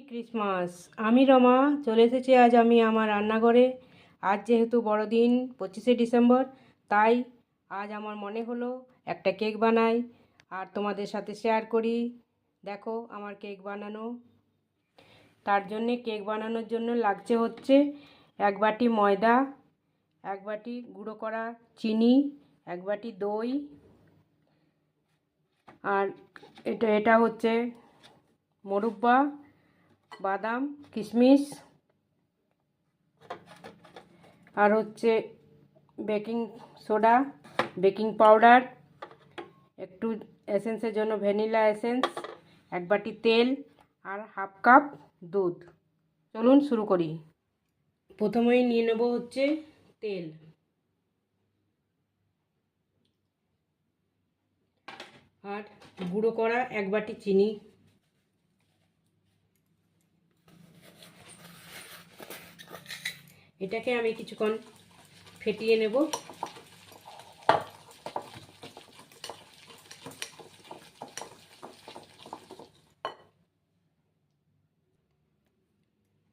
Christmas. আমি রমা চলে এসেছি আজ আমি আমার রান্নাঘরে। আজ যেহেতু বড়দিন 25শে ডিসেম্বর, তাই আজ আমার মনে হলো একটা কেক বানাই আর তোমাদের সাথে শেয়ার করি। দেখো আমার কেক বানানো। তার জন্যে কেক বানানোর জন্য লাগছে হচ্ছে 1 বাটি ময়দা, 1 বাটি গুঁড়ো করা চিনি, 1 বাটি দই, আর এটা হচ্ছে মোরব্বা, বাদাম, কিশমিশ, আর হচ্ছে বেকিং সোডা, বেকিং পাউডার, একটু এসেন্সের জন্য ভ্যানিলা এসেন্স, 1 বাটি তেল আর 1/2 কাপ দুধ। চলুন শুরু করি। প্রথমেই নিয়ে নেব হচ্ছে তেল, আর গুঁড়ো করা 1 বাটি চিনি, এটাকে আমি কিছুক্ষণ ফেটিয়ে নেব।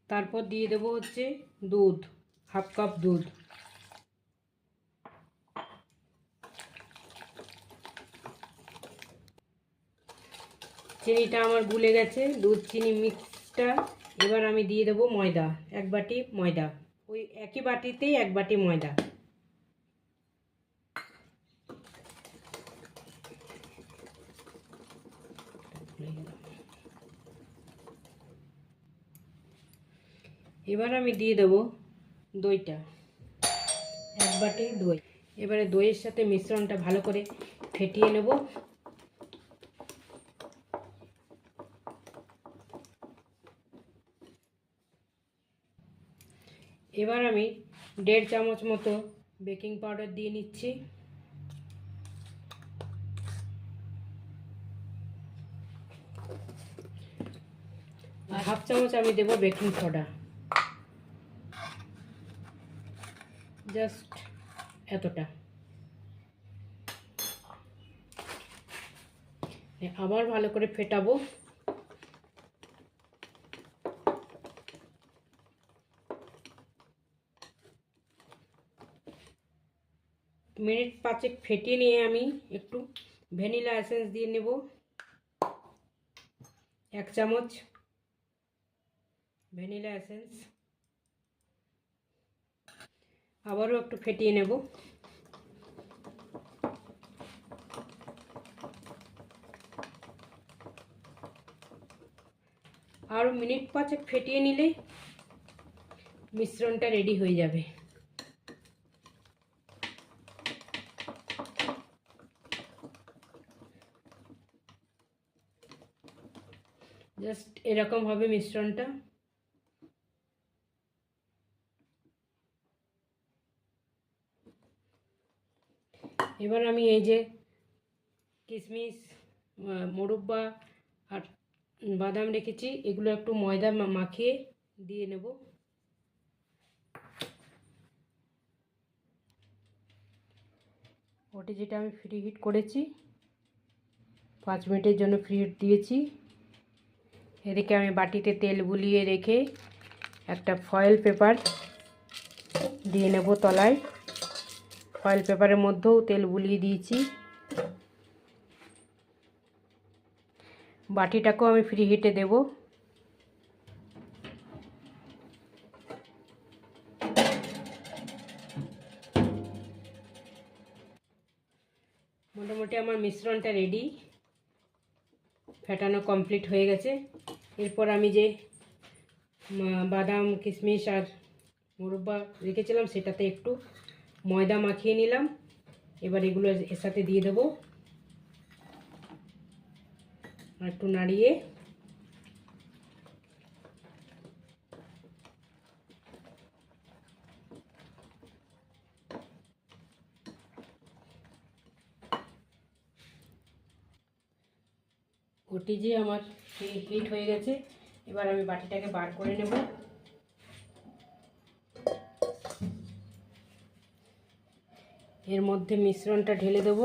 তারপর দিয়ে দেব হচ্ছে দুধ, 1/2 কাপ দুধ। চিনিটা আমার গুলে গেছে, দুধ চিনি মিক্সটা। এবার আমি দিয়ে দেব ময়দা, 1 বাটি ময়দা, ওই একই বাটিতেই 1 বাটি ময়দা। এবার আমি দিয়ে দেব দইটা, 1 বাটি দই। এবারে দইয়ের সাথে মিশ্রণটা ভালো করে ফেটিয়ে নেব। এবার আমি 1.5 চামচ মতো বেকিং পাউডার দিয়ে নিচ্ছি। আর 1/2 চামচ আমি দেব বেকিং সোডা, জাস্ট এতটা। আবার ভালো করে ফেটাবো। মিনিট 5 ফেটিয়ে নিয়ে আমি একটু ভ্যানিলা এসেন্স দিয়ে নেব, 1 চামচ ভ্যানিলা এসেন্স। আবারও একটু ফেটিয়ে নেব। আরও মিনিট 5 ফেটিয়ে নিলেই মিশ্রণটা রেডি হয়ে যাবে। জাস্ট এরকম হবে মিশ্রণটা। এবার আমি এই যে কিশমিশ, মোরব্বা আর বাদাম রেখেছি, এগুলো একটু ময়দা মাখিয়ে দিয়ে নেব। ওটি যেটা আমি ফ্রি হিট করেছি, 5 মিনিটের জন্য ফ্রি হিট দিয়েছি। এদিকে আমি বাটিতে তেল বুলিয়ে রেখে একটা ফয়েল পেপার দিয়ে নেব তলায়। ফয়েল পেপারের মধ্যেও তেল বুলিয়ে দিয়েছি। বাটিটাকেও আমি ফ্রি হিটে দেব। মোটামুটি আমার মিশ্রণটা রেডি, ফেটানো কমপ্লিট হয়ে গেছে। এরপর আমি যে বাদাম, কিশমিশ আর মোরব্বা রেখেছিলাম সেটাতে একটু ময়দা মাখিয়ে নিলাম। এবার এগুলো এর সাথে দিয়ে দেব আর একটু নাড়িয়ে ওটি যে আমার হিট হয়ে গেছে। এবার আমি বাটিটাকে বার করে নেব। এর মধ্যে মিশ্রণটা ঢেলে দেব।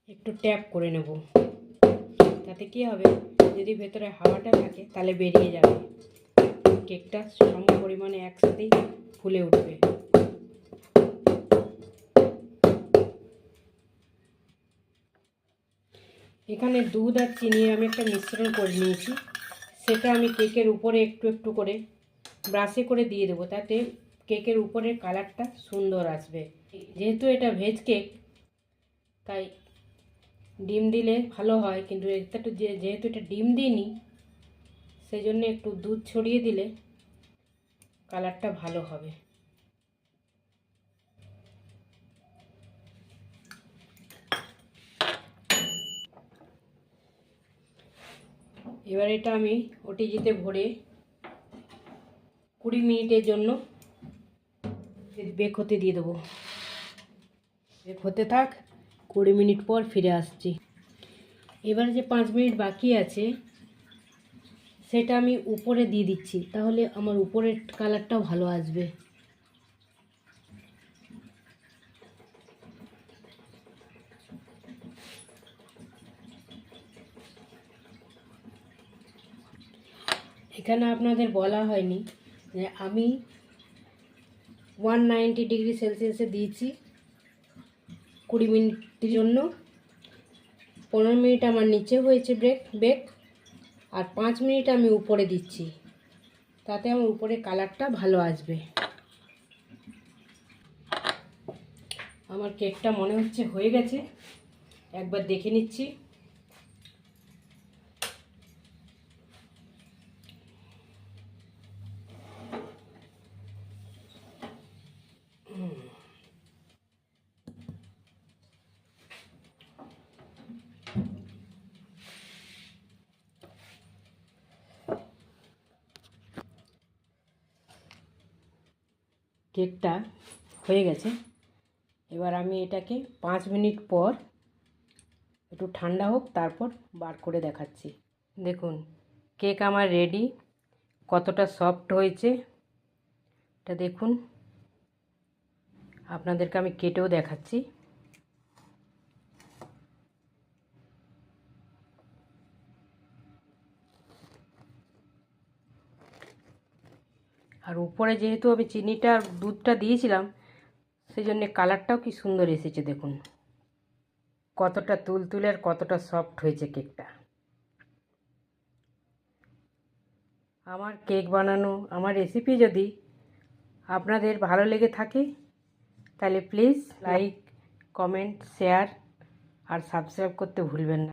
একটু ট্যাপ করে নেব, তাতে কি হবে, যদি ভেতরে হাওয়াটা থাকে তাহলে বেরিয়ে যাবে, কেকটা সম পরিমাণে একসাথেই ফুলে উঠবে। এখানে দুধ আর চিনির আমি একটা মিশ্রণ করে নিয়েছি, সেটা আমি কেকের উপরে একটু একটু করে ব্রাশে করে দিয়ে দেবো, তাতে কেকের উপরের কালারটা সুন্দর আসবে। যেহেতু এটা ভেজ কেক তাই ডিম দিলে ভালো হয়, কিন্তু একটু যেহেতু এটা ডিম দিইনি সেই জন্য একটু দুধ ছড়িয়ে দিলে কালারটা ভালো হবে। এবার এটা আমি ওটিজিতে ভরে 20 মিনিটের জন্য বেক হতে দিয়ে দেবো। বেক হতে থাক, 20 মিনিট পর ফিরে আসছি। এবার যে 5 মিনিট বাকি আছে সেটা আমি উপরে দিয়ে দিচ্ছি, তাহলে আমার উপরের কালারটাও ভালো আসবে। এখানে আপনাদের বলা হয়নি যে আমি 190 ডিগ্রি সেলসিয়াসে দিয়েছি 20 মিনিটের জন্য। 15 মিনিট আমার নিচে হয়েছে বেক, আর 5 মিনিট আমি উপরে দিচ্ছি, তাতে আমার উপরে কালারটা ভালো আসবে। আমার কেকটা মনে হচ্ছে হয়ে গেছে, একবার দেখে নিচ্ছি। কেকটা হয়ে গেছে। এবার আমি এটাকে 5 মিনিট পর একটু ঠান্ডা হোক তারপর বার করে দেখাচ্ছি। দেখুন কেক আমার রেডি, কতটা সফট হয়েছে এটা দেখুন, আপনাদেরকে আমি কেটেও দেখাচ্ছি। আর উপরে যেহেতু আমি চিনিটা আর দুধটা দিয়েছিলাম সেই জন্যে কালারটাও কি সুন্দর এসেছে, দেখুন কতটা তুলতুলে আর কতটা সফট হয়েছে কেকটা। আমার কেক বানানো, আমার রেসিপি যদি আপনাদের ভালো লেগে থাকে তাহলে প্লিজ লাইক, কমেন্ট, শেয়ার আর সাবস্ক্রাইব করতে ভুলবেন না।